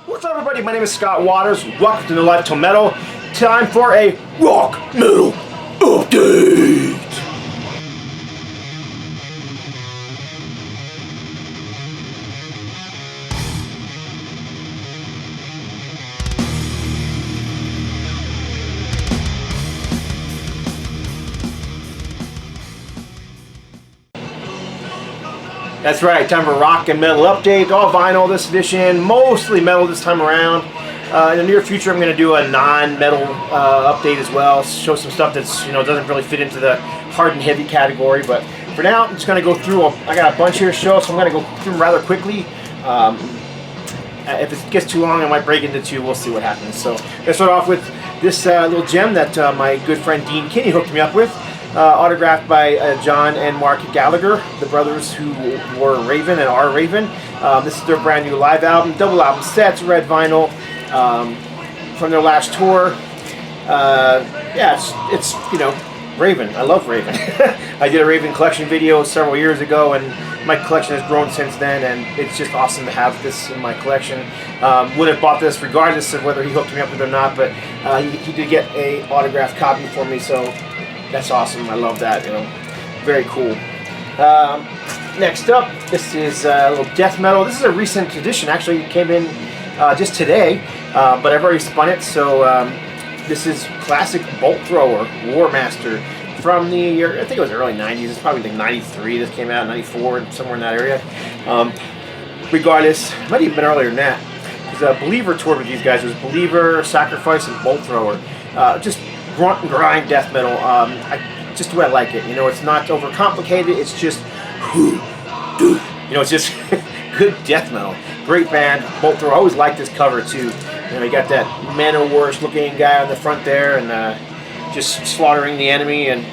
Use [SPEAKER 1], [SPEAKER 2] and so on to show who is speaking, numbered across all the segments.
[SPEAKER 1] What's up, everybody? My name is Scott Waters. Welcome to No Life Till Metal. Time for a rock metal update. That's right, time for a rock and metal update. All vinyl this edition, mostly metal this time around. In the near future, I'm going to do a non-metal update as well. Show some stuff that's doesn't really fit into the hard and heavy category. But for now, I'm just going to go through. I got a bunch here to show, so I'm going to go through them rather quickly. If it gets too long, I might break into two. We'll see what happens. So let's start off with this little gem that my good friend Dean Kinney hooked me up with. Autographed by John and Mark Gallagher, the brothers who were Raven and are Raven. This is their brand new live album, double album sets, red vinyl, from their last tour. Yeah, it's Raven. I love Raven. I did a Raven collection video several years ago, and my collection has grown since then, and it's just awesome to have this in my collection. Would have bought this regardless of whether he hooked me up with it or not, but he did get a autographed copy for me, so that's awesome. I love that. Very cool. Next up, this is a little death metal. This is a recent edition. Actually, it came in just today, but I've already spun it. So this is classic Bolt Thrower War Master from the year, I think it was early 90s. It's probably like 93. This came out, 94, somewhere in that area. Regardless, it might have been earlier than that. Because Believer toured with these guys. It was Believer, Sacrifice, and Bolt Thrower. Just grunt and grind death metal. Just the way I like it. It's not overcomplicated. It's just, it's just good death metal. Great band. Bolt Thrower. I always like this cover too. You got that Man-O-War's looking guy on the front there, and just slaughtering the enemy, and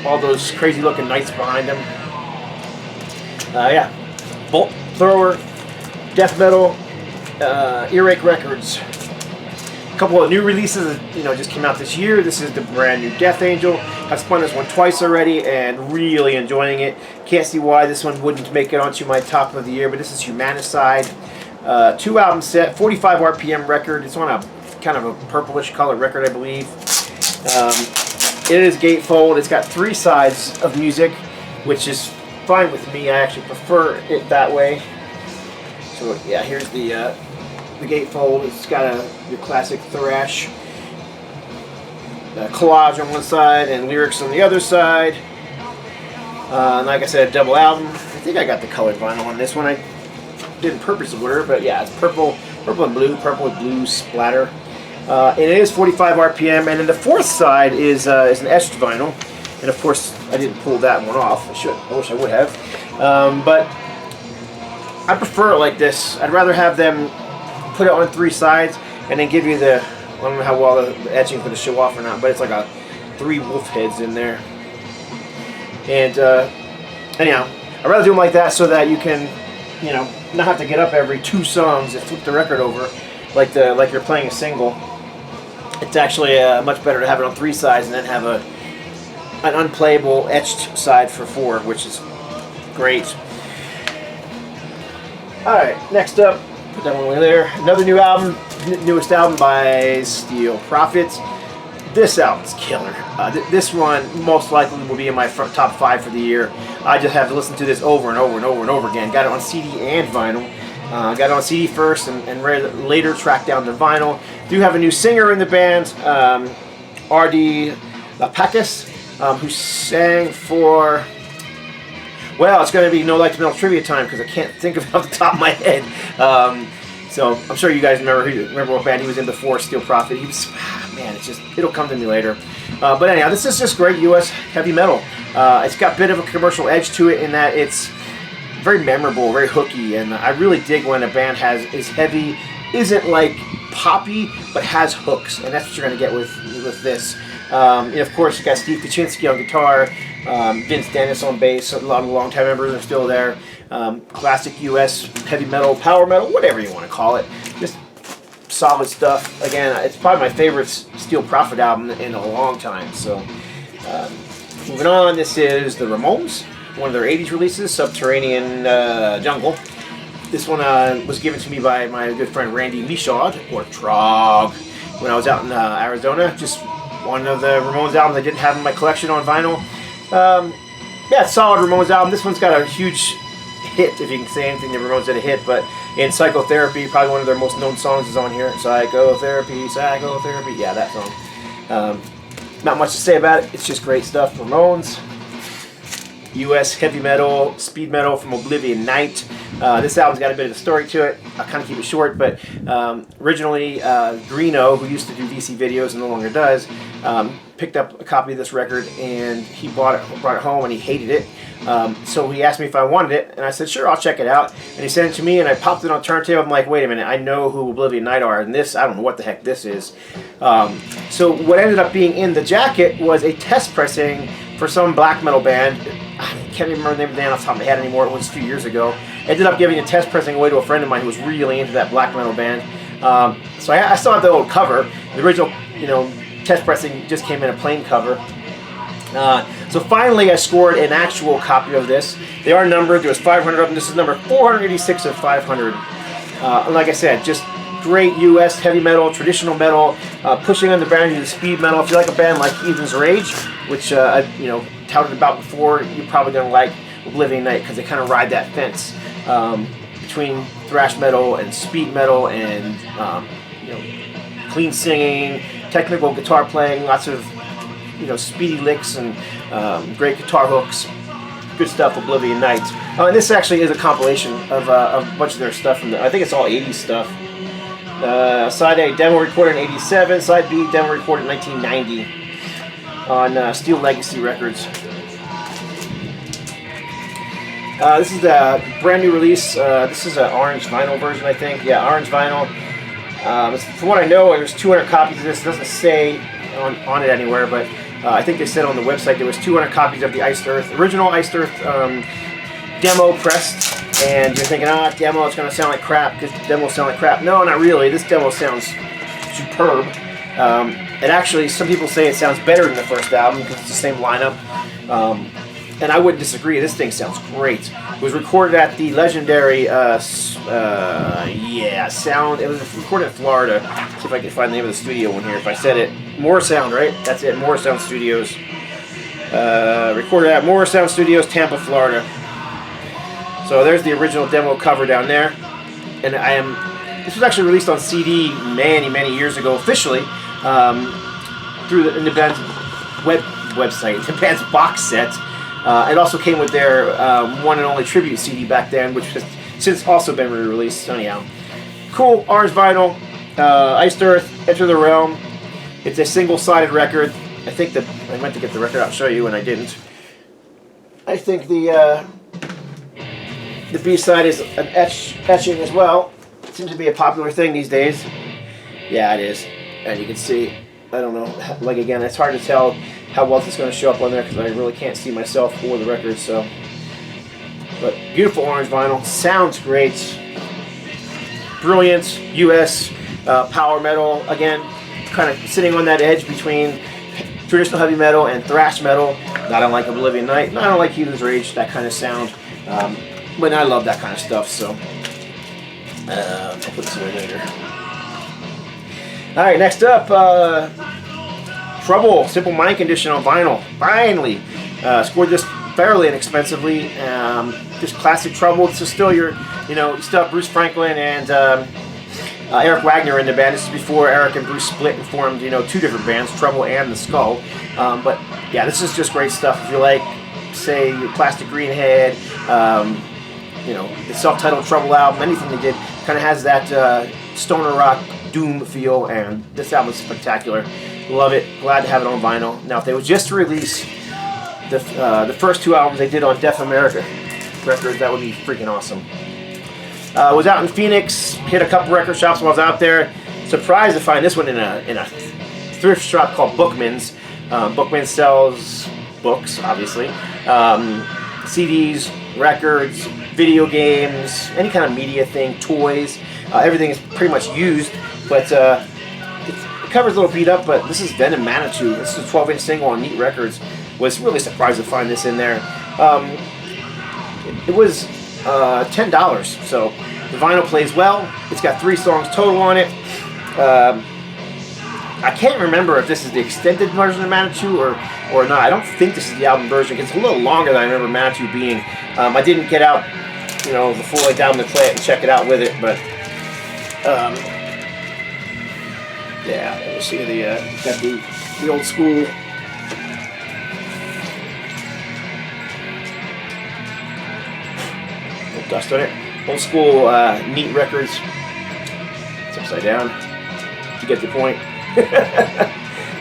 [SPEAKER 1] all those crazy looking knights behind him. Yeah, Bolt Thrower, death metal, Earache Records. A couple of new releases, just came out this year. This is the brand new Death Angel. I've spun this one twice already and really enjoying it. Can't see why this one wouldn't make it onto my top of the year, but this is Humanicide. 2 album set, 45 RPM record. It's on a kind of a purplish colored record, I believe. It is gatefold. It's got 3 sides of music, which is fine with me. I actually prefer it that way. So yeah, here's the gatefold. It's got your classic thrash collage on one side and lyrics on the other side. And like I said, a double album. I think I got the colored vinyl on this one. I didn't purpose order, but yeah, it's purple and blue, purple with blue splatter. And it is 45 RPM. And then the 4th side is an etched vinyl. And of course, I didn't pull that one off. I wish I would have. But I prefer it like this. I'd rather have them put it on 3 sides and then give you I don't know how well the etching is going to show off or not, but it's like 3 wolf heads in there. And anyhow, I'd rather do them like that so that you can, not have to get up every 2 songs and flip the record over like you're playing a single. It's actually much better to have it on 3 sides and then have an unplayable etched side for 4, which is great. Alright, next up, put that one over there. Another new album, newest album by Steel Prophets. This album's killer. This one most likely will be in my top 5 for the year. I just have to listen to this over and over and over and over again. Got it on CD and vinyl. Got it on CD first and later tracked down the vinyl. Do have a new singer in the band, R.D. Lapakis, who sang for... Well, it's going to be No Life Till Metal trivia time because I can't think of it off the top of my head. So I'm sure you guys remember what band he was in before Steel Prophet. He was, man, it'll come to me later. But anyhow, this is just great U.S. heavy metal. It's got a bit of a commercial edge to it in that it's very memorable, very hooky, and I really dig when a band is heavy, isn't like poppy, but has hooks, and that's what you're going to get with this. And of course, you got Steve Kaczynski on guitar, Vince Dennis on bass. A lot of longtime members are still there. Classic U.S. heavy metal, power metal, whatever you want to call it. Just solid stuff. Again, it's probably my favorite Steel Prophet album in a long time. So, moving on, this is the Ramones, one of their 80s releases, Subterranean Jungle, This one was given to me by my good friend Randy Michaud, or Trog, when I was out in Arizona. Just one of the Ramones albums I didn't have in my collection on vinyl. Yeah, solid Ramones album. This one's got a huge hit, if you can say anything the Ramones did a hit, but in Psychotherapy, probably one of their most known songs is on here. Psychotherapy, Psychotherapy. Yeah, that song. Not much to say about it. It's just great stuff. Ramones. US heavy metal, speed metal from Oblivion Night. This album's got a bit of a story to it. I'll kind of keep it short, but originally Greeno, who used to do DC videos and no longer does, picked up a copy of this record and he brought it home and he hated it. So he asked me if I wanted it, and I said, sure, I'll check it out. And he sent it to me, and I popped it on turntable. I'm like, wait a minute, I know who Oblivion Night are, and this, I don't know what the heck this is. So what ended up being in the jacket was a test pressing for some black metal band. I can't even remember the name of the band off the top of my head anymore. It was a few years ago. I ended up giving a test pressing away to a friend of mine who was really into that black metal band. So I still have the old cover. The original, test pressing just came in a plain cover. So finally I scored an actual copy of this. They are numbered. There was 500 of them. This is number 486 of 500. Like I said, just great US heavy metal, traditional metal, pushing on the boundary of the speed metal. If you like a band like Heathen's Rage, which I touted about before, you're probably going to like Oblivion Night because they kind of ride that fence between thrash metal and speed metal and clean singing, technical guitar playing, lots of speedy licks and great guitar hooks. Good stuff, Oblivion Night. And this actually is a compilation of a bunch of their stuff from I think it's all 80s stuff. Side A, demo recorded in 87. Side B, demo recorded in 1990 on Steel Legacy Records. This is the brand new release. This is an orange vinyl version, I think. Yeah, orange vinyl. From what I know, there's 200 copies of this. It doesn't say on it anywhere, but I think they said on the website there was 200 copies of the Iced Earth, original Iced Earth demo pressed. And you're thinking, demo, it's going to sound like crap because demos sound like crap. No, not really. This demo sounds superb. And actually, some people say it sounds better than the first album because it's the same lineup. And I wouldn't disagree. This thing sounds great. It was recorded at the legendary Sound. It was recorded in Florida. Let's see if I can find the name of the studio one here. If I said it, More Sound, right? That's it. More Sound Studios. Recorded at More Sound Studios, Tampa, Florida. So there's the original demo cover down there, and this was actually released on CD many years ago officially through the band's website, the band's box set. It also came with their one and only tribute CD back then, which has since also been re-released. So anyhow, cool orange vinyl, Iced Earth, Enter the Realm. It's a single-sided record. I think that I meant to get the record out and show you, and I didn't. I think the B-side is an etching as well. It seems to be a popular thing these days. Yeah, it is. And you can see, I don't know, like again, it's hard to tell how well it's going to show up on there because I really can't see myself or the record, so. But beautiful orange vinyl. Sounds great. Brilliant US power metal. Again, kind of sitting on that edge between traditional heavy metal and thrash metal. Not unlike Oblivion Night. Not unlike Heathen's Rage, that kind of sound. But I love that kind of stuff, so I'll put this away later. Alright, next up, Trouble, Simple Mind Condition on vinyl. Finally! Scored this fairly inexpensively. Just classic Trouble. This is still you still have Bruce Franklin and Eric Wagner in the band. This is before Eric and Bruce split and formed, two different bands, Trouble and The Skull. But yeah, this is just great stuff. If you like, say, Plastic Greenhead, the self-titled Trouble album, anything they did kind of has that stoner rock doom feel, and this album is spectacular. Love it. Glad to have it on vinyl. Now, if they would just release the first two albums they did on Deaf America Records, that would be freaking awesome. Was out in Phoenix, hit a couple record shops while I was out there. Surprised to find this one in a thrift shop called Bookman's. Bookman sells books, obviously, CDs, records, video games, any kind of media thing, toys. Everything is pretty much used, but the cover's a little beat up, but this is VENOM Manitou. This is a 12-inch single on Neat Records. Was really surprised to find this in there. It was $10, so The vinyl plays well. It's got 3 songs total on it. I can't remember if this is the extended version of Manitou or not. I don't think this is the album version. It's a little longer than I remember Manitou being. I didn't get out, you know, the full length album to play it and check it out with it, but yeah. Let me see got the old school. Little dust on it. Old school neat records. It's upside down. You get the point.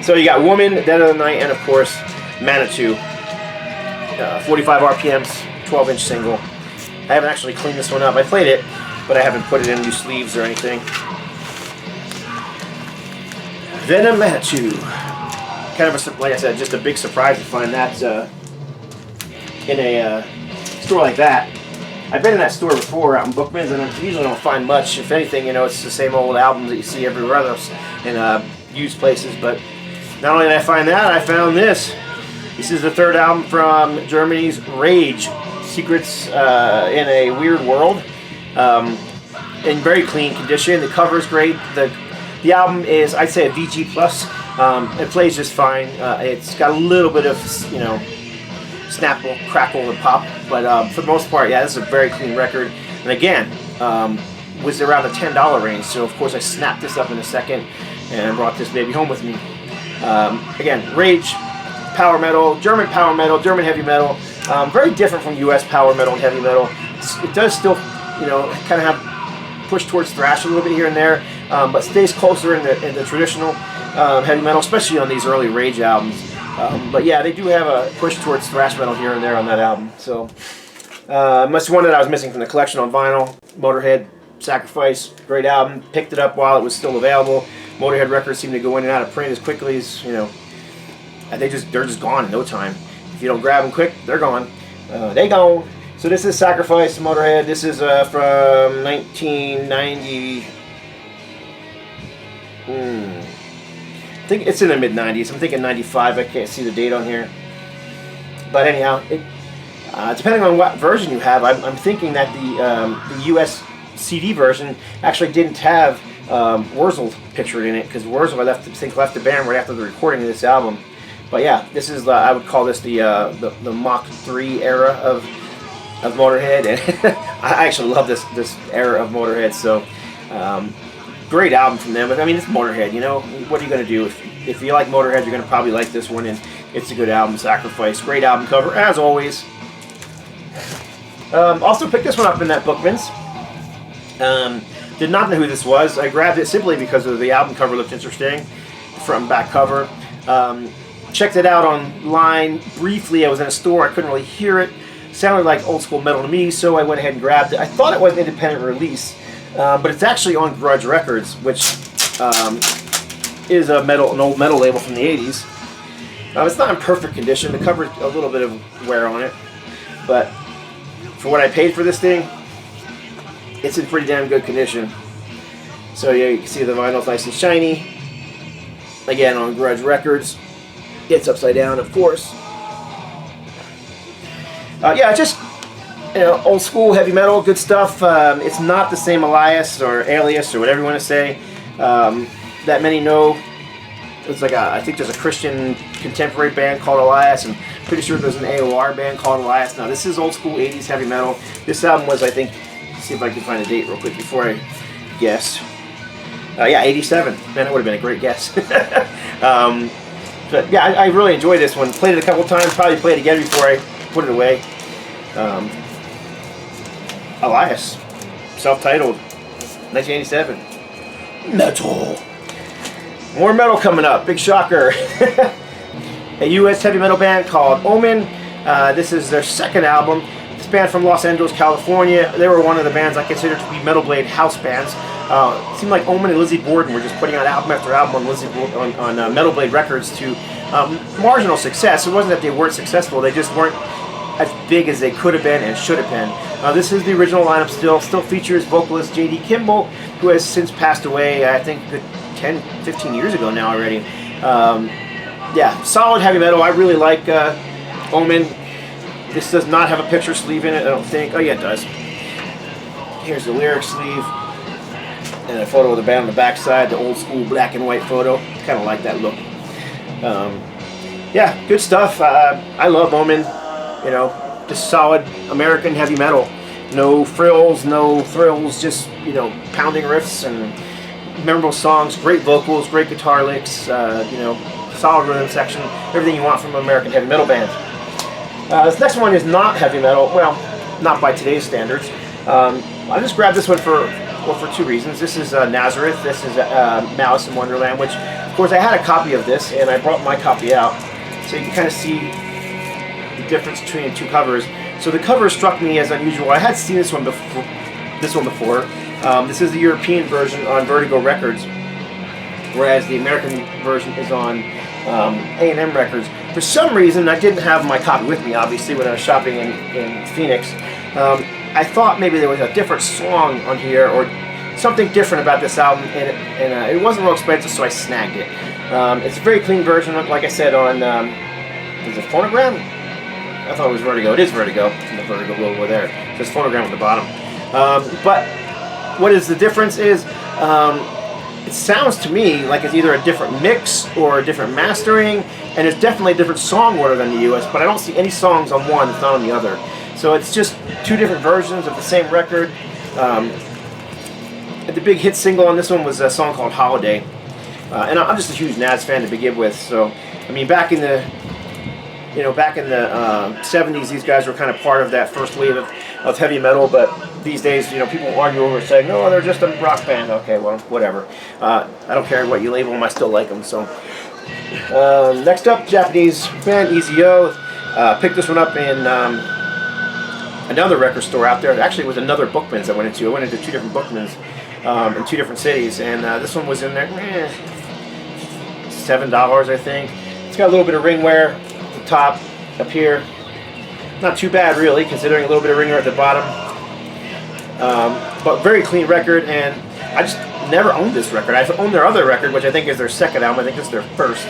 [SPEAKER 1] So you got Woman, Dead of the Night, and of course Manitou. 45 RPMs, 12-inch single. I haven't actually cleaned this one up. I played it, but I haven't put it in new sleeves or anything. Venom Manitou. Kind of a, like I said, just a big surprise to find that in a store like that. I've been in that store before out in Bookman's, and I usually don't find much. If anything, you know, it's the same old albums that you see everywhere else in used places. But not only did I find that, I found this. This is the 3rd album from Germany's Rage, Secrets in a Weird World. In very clean condition. The cover is great. The album is, I'd say, a VG+. It plays just fine. It's got a little bit of, you know, snapple, crackle, and pop, but for the most part, yeah, this is a very clean record. And again, was around the $10 range, so of course I snapped this up in a second and brought this baby home with me. Again, Rage, power metal, German heavy metal, very different from US power metal and heavy metal. It does still, you know, kind of have push towards thrash a little bit here and there, but stays closer in the traditional heavy metal, especially on these early Rage albums. But yeah, they do have a push towards thrash metal here and there on that album. So, must one that I was missing from the collection on vinyl. Motorhead, Sacrifice, great album. Picked it up while it was still available. Motorhead records seem to go in and out of print as quickly as, you know, they're just gone in no time. If you don't grab them quick, they're gone. They gone. So this is Sacrifice, Motorhead. This is from 1990. I think it's in the mid-90s. I'm thinking 95. I can't see the date on here. But anyhow, depending on what version you have, I'm thinking that the US CD version actually didn't have Wurzel pictured in it, because Wurzel I think left the band right after the recording of this album. But yeah, this is I would call this the Mach 3 era of Motorhead, and I actually love this era of Motorhead. So. Great album from them. I mean, it's Motorhead, you know. What are you going to do? If you like Motorhead, you're going to probably like this one, and it's a good album. Sacrifice. Great album cover, as always. Also picked this one up in that Bookman's. Did not know who this was. I grabbed it simply because of the album cover looked interesting. Front and back cover. Checked it out online briefly. I was in a store. I couldn't really hear it. Sounded like old school metal to me, so I went ahead and grabbed it. I thought it was an independent release. But it's actually on Grudge Records, which is an old metal label from the 80s. It's not in perfect condition. The cover's a little bit of wear on it. But for what I paid for this thing, it's in pretty damn good condition. So yeah, you can see the vinyl's nice and shiny. Again, on Grudge Records. It's upside down, of course. Yeah, just... you know, old school heavy metal, good stuff. It's not the same Elias or Alias or whatever you want to say that many know. It's like I think there's a Christian contemporary band called Elias, and pretty sure there's an AOR band called Elias. Now this is old school 80s heavy metal. This album was, I think, let's see if I can find a date real quick before I guess. Yeah, 87. Man, that would have been a great guess. But yeah, I really enjoyed this one. Played it a couple times. Probably play it again before I put it away. Elias, self-titled, 1987. Metal. More metal coming up. Big shocker. A U.S. heavy metal band called Omen. This is their 2nd album. This band from Los Angeles, California. They were one of the bands I consider to be Metal Blade house bands. It seemed like Omen and Lizzie Borden were just putting out album after album on Metal Blade Records to marginal success. It wasn't that they weren't successful. They just weren't as big as they could have been and should have been. This is the original lineup still features vocalist J.D. Kimball, who has since passed away, I think, 10, 15 years ago now already. Yeah, solid heavy metal. I really like Omen. This does not have a picture sleeve in it, I don't think. Oh yeah, it does. Here's the lyric sleeve. And a photo of the band on the back side, the old school black and white photo. Kind of like that look. Yeah, good stuff. I love Omen. You know, just solid American heavy metal. No frills, no thrills, just, you know, pounding riffs and memorable songs, great vocals, great guitar licks, you know, solid rhythm section, everything you want from an American heavy metal band. This next one is not heavy metal, well, not by today's standards. I just grabbed this one for two reasons. This is Nazareth, this is Malice in Wonderland, which, of course, I had a copy of this, and I brought my copy out, so you can kind of see the difference between the two covers. So the cover struck me as unusual. I had seen this one before. This is the European version on Vertigo Records, whereas the American version is on A&M Records. For some reason, I didn't have my copy with me, obviously, when I was shopping in Phoenix. I thought maybe there was a different song on here or something different about this album, and it wasn't real expensive, so I snagged it. It's a very clean version, like I said, on, is it Phonogram? I thought it was Vertigo. It is Vertigo, the Vertigo logo there. It says Phonogram on the bottom. But what is the difference is, it sounds to me like it's either a different mix or a different mastering, and it's definitely a different song order than the US, but I don't see any songs on one that's not on the other. So it's just two different versions of the same record. The big hit single on this one was a song called Holiday. And I'm just a huge Naz fan to begin with, so, I mean, back in the 70s, these guys were kind of part of that first wave of heavy metal, but these days, you know, people argue over it saying, no, they're just a rock band. Okay, well, whatever. I don't care what you label them, I still like them, so. Next up, Japanese band, EZO. Picked this one up in another record store out there. Actually, it was another Bookman's I went into. I went into two different Bookman's in two different cities, and this one was in there, $7, I think. It's got a little bit of ring wear at the top, up here. Not too bad, really, considering a little bit of ring wear at the bottom. But very clean record, and I just never owned this record. I've owned their other record, which I think is their second album. I think it's their first.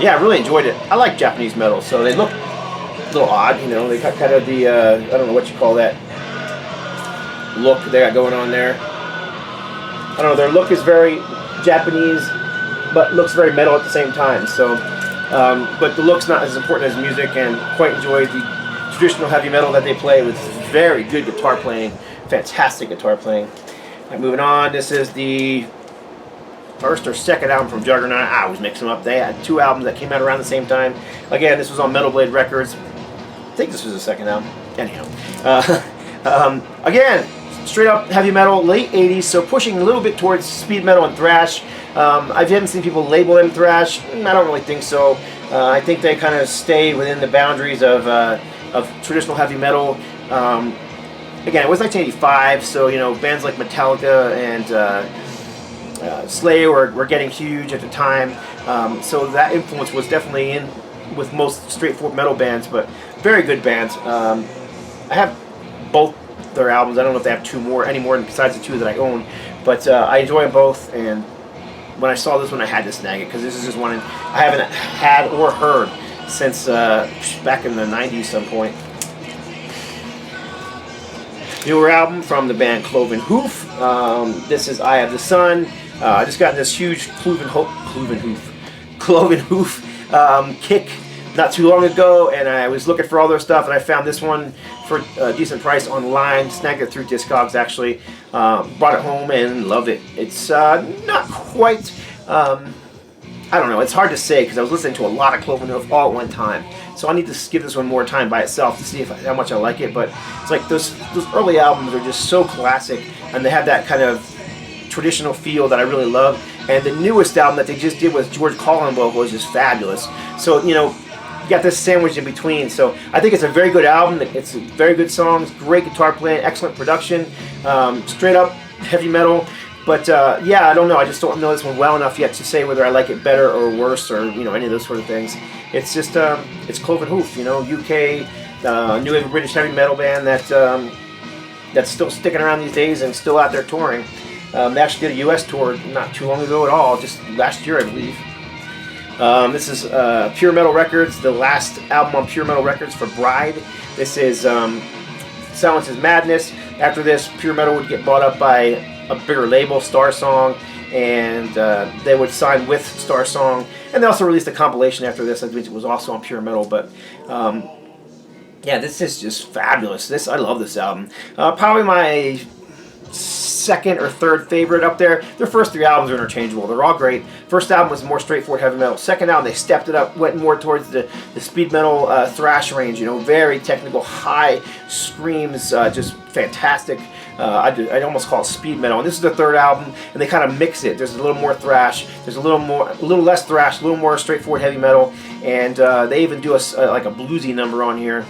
[SPEAKER 1] Yeah, I really enjoyed it. I like Japanese metal, so they look a little odd, you know. They got kind of the, I don't know what you call that look they got going on there. I don't know, their look is very Japanese, but looks very metal at the same time. So, but the look's not as important as music, and quite enjoyed the traditional heavy metal that they play with very good guitar playing, fantastic guitar playing. Right, moving on, this is the first or second album from Juggernaut. I always mix them up. They had two albums that came out around the same time. Again, this was on Metal Blade Records. I think this was the second album. Anyhow, again, straight up heavy metal, late 80s, so pushing a little bit towards speed metal and thrash. I haven't seen people label them thrash. I don't really think so. I think they kind of stay within the boundaries of traditional heavy metal. Again, it was 1985, so, you know, bands like Metallica and Slayer were getting huge at the time. So that influence was definitely in with most straightforward metal bands, but very good bands. I have both their albums. I don't know if they have any more besides the two that I own, but I enjoy them both, and when I saw this one, I had to snag it, because this is just one I haven't had or heard since back in the 90s some point. Newer album from the band Cloven Hoof. This is Eye of the Sun. I just got this huge Cloven Hoof kick not too long ago, and I was looking for all their stuff, and I found this one for a decent price online. Snagged it through Discogs, actually. Brought it home and loved it. It's not quite, I don't know, it's hard to say, because I was listening to a lot of Cloven Hoof all at one time. So I need to give this one more time by itself to see how much I like it. But it's like those early albums are just so classic, and they have that kind of traditional feel that I really love. And the newest album that they just did with George Collin vocal is just fabulous. So, you know, you got this sandwich in between. So I think it's a very good album. It's very good songs, great guitar playing, excellent production, straight up heavy metal. But yeah, I don't know. I just don't know this one well enough yet to say whether I like it better or worse, or, you know, any of those sort of things. It's just it's Cloven Hoof, you know, UK new wave British heavy metal band that's still sticking around these days and still out there touring. They actually did a US tour not too long ago at all, just last year, I believe. This is Pure Metal Records, the last album on Pure Metal Records for Bride. This is Silence is Madness. After this, Pure Metal would get bought up by a bigger label, Star Song, and they would sign with Star Song. And they also released a compilation after this, I think it was also on Pure Metal. But yeah, this is just fabulous. I love this album. Probably my second or third favorite up there. Their first 3 albums are interchangeable. They're all great. First album was more straightforward heavy metal. Second album, they stepped it up, went more towards the speed metal thrash range. You know, very technical, high screams, just fantastic. I'd almost call it speed metal. And this is the third album, and they kind of mix it. There's a little more thrash. There's a little less thrash, a little more straightforward heavy metal, and they even do like a bluesy number on here,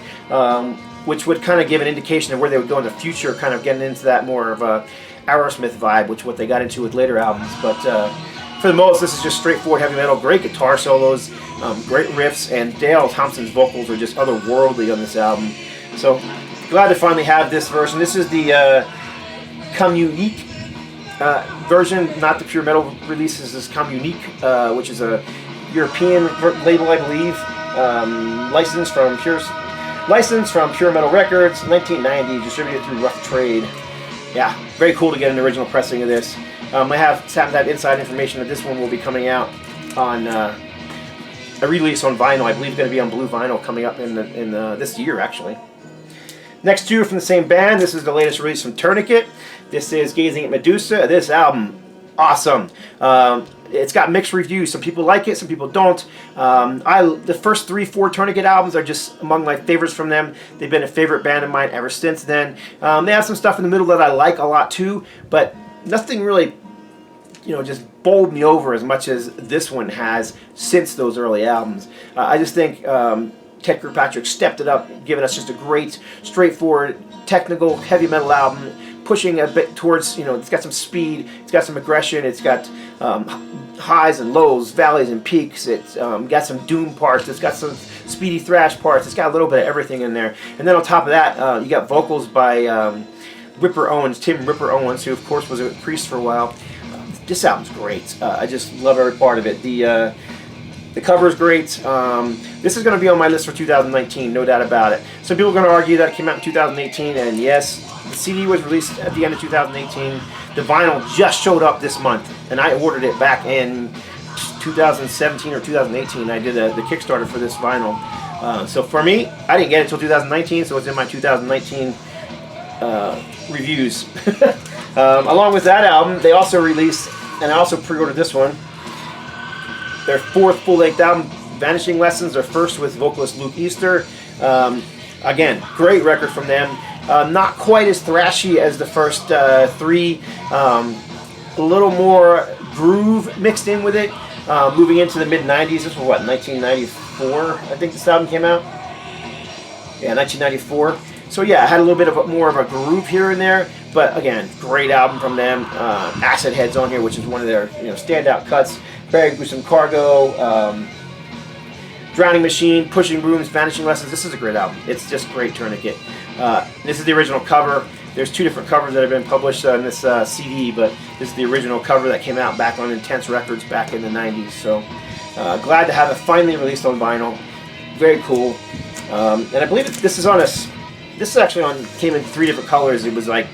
[SPEAKER 1] which would kind of give an indication of where they would go in the future, kind of getting into that more of a Aerosmith vibe, which what they got into with later albums. But for the most, this is just straightforward heavy metal. Great guitar solos, great riffs, and Dale Thompson's vocals are just otherworldly on this album. So glad to finally have this version. This is the Communique version, not the Pure Metal release. This is Communique, which is a European label, I believe, licensed from Pure Metal Records, 1990, distributed through Rough Trade. Yeah, very cool to get an original pressing of this. I have that inside information that this one will be coming out on a release on vinyl. I believe it's going to be on blue vinyl coming up in this year, actually. Next two from the same band. This is the latest release from Tourniquet. This is Gazing at Medusa. This album, awesome. It's got mixed reviews. Some people like it, some people don't. The first 3-4 Tourniquet albums are just among my favorites from them. They've been a favorite band of mine ever since then. They have some stuff in the middle that I like a lot too, but nothing really, you know, just bowled me over as much as this one has since those early albums. I just think Ted Kirkpatrick stepped it up, giving us just a great, straightforward, technical, heavy metal album, pushing a bit towards, you know, it's got some speed, it's got some aggression, it's got highs and lows, valleys and peaks, it's got some doom parts, it's got some speedy thrash parts, it's got a little bit of everything in there. And then on top of that, you got vocals by Tim Ripper Owens, who of course was a Priest for a while. This album's great. I just love every part of it. The cover is great. This is going to be on my list for 2019, no doubt about it. Some people are going to argue that it came out in 2018, and yes, the CD was released at the end of 2018. The vinyl just showed up this month, and I ordered it back in 2017 or 2018. I did the Kickstarter for this vinyl. So for me, I didn't get it until 2019, so it's in my 2019 reviews. Along with that album, they also released, and I also pre-ordered this one, their 4th full-length album, Vanishing Lessons, their first with vocalist Luke Easter. Again, great record from them. Not quite as thrashy as the first 3. A little more groove mixed in with it. Moving into the mid-90s. This was what, 1994? I think this album came out. Yeah, 1994. So yeah, it had a little bit of more of a groove here and there. But again, great album from them. Acid Head's on here, which is one of their standout cuts. Buried with some Cargo, Drowning Machine, Pushing Brooms, Vanishing Lessons. This is a great album. It's just great, Tourniquet. This is the original cover. There's 2 different covers that have been published on this CD, but this is the original cover that came out back on Intense Records back in the 90s. So glad to have it finally released on vinyl. Very cool. And I believe this is on this is actually came in 3 different colors. It was like,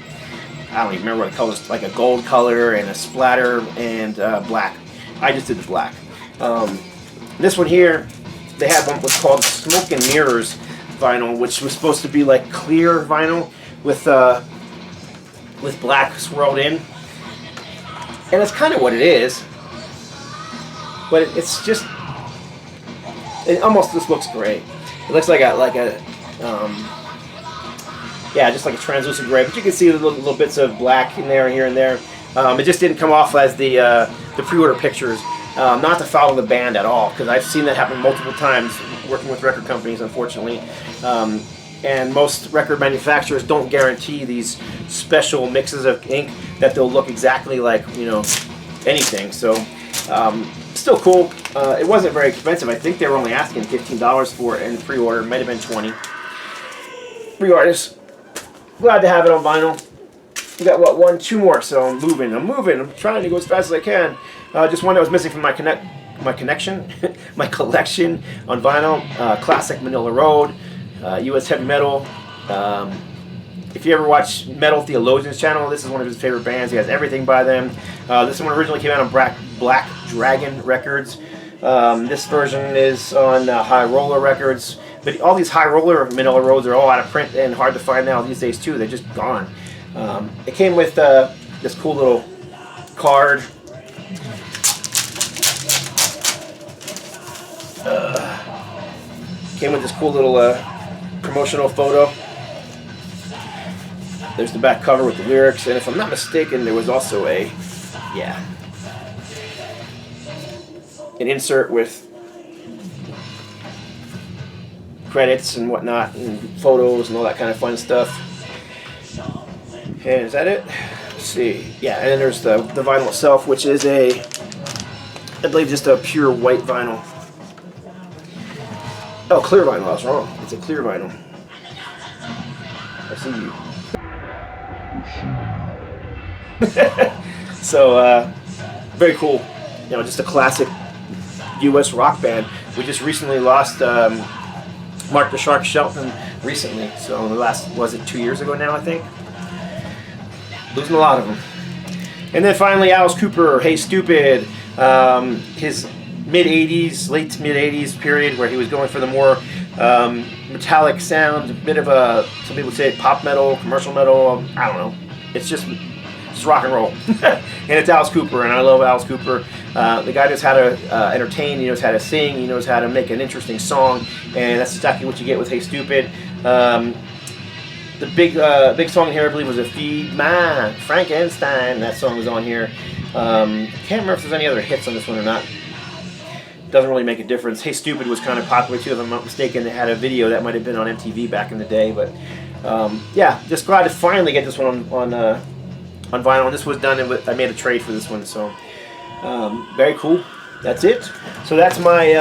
[SPEAKER 1] I don't even remember what the colors, like a gold color and a splatter and black. I just did the black. This one here, they had one was called Smoke and Mirrors vinyl, which was supposed to be like clear vinyl with black swirled in, and it's kind of what it is. But it's just, it almost just looks great. It looks like a yeah, just like a translucent gray, but you can see the little bits of black in there, here and there. It just didn't come off as the pre-order pictures. Not to follow the band at all, because I've seen that happen multiple times working with record companies, unfortunately. And most record manufacturers don't guarantee these special mixes of ink that they'll look exactly like, anything. So, still cool. It wasn't very expensive. I think they were only asking $15 for it in pre-order. It might have been $20. Pre-orders. Glad to have it on vinyl. We got what, 2 more, so I'm moving. I'm trying to go as fast as I can. Just one that was missing from my collection on vinyl. Classic Manila Road, U.S. Heavy Metal. if you ever watch Metal Theologian's channel, this is one of his favorite bands. He has everything by them. This one originally came out on Black Dragon Records. This version is on High Roller Records. But all these High Roller Manila Roads are all out of print and hard to find now these days too. They're just gone. It came with this cool little card. Came with this cool little promotional photo. There's the back cover with the lyrics, and if I'm not mistaken, there was also an insert with credits and whatnot, and photos and all that kind of fun stuff. And is that it? Let's see. Yeah, and then there's the vinyl itself, which is I believe just a pure white vinyl. Oh, clear vinyl. I was wrong. It's a clear vinyl. I see you. So, very cool. You know, just a classic U.S. rock band. We just recently lost Mark the Shark Shelton recently. So the last, was it 2 years ago now, I think? Losing a lot of them. And then finally, Alice Cooper, Hey Stupid. His mid-80s, late mid-80s period where he was going for the more metallic sound, a bit of a, some people say pop metal, commercial metal, I don't know. It's just rock and roll. And it's Alice Cooper, and I love Alice Cooper. The guy knows how to entertain, he knows how to sing, he knows how to make an interesting song, and that's exactly what you get with Hey Stupid. The big song here, I believe, was a Feed My Frankenstein. That song was on here. Can't remember if there's any other hits on this one or not. Doesn't really make a difference. Hey Stupid was kind of popular too, if I'm not mistaken. They had a video that might have been on MTV back in the day, but yeah, just glad to finally get this one on vinyl. And this was done, and I made a trade for this one, so very cool. That's it. So that's my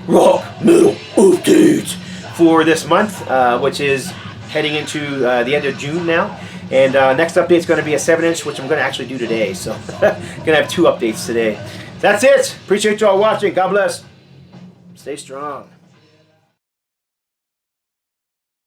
[SPEAKER 1] rock metal update for this month, which is heading into the end of June now. And next update is going to be a 7-inch, which I'm going to actually do today. So going to have 2 updates today. That's it. Appreciate y'all watching. God bless. Stay strong.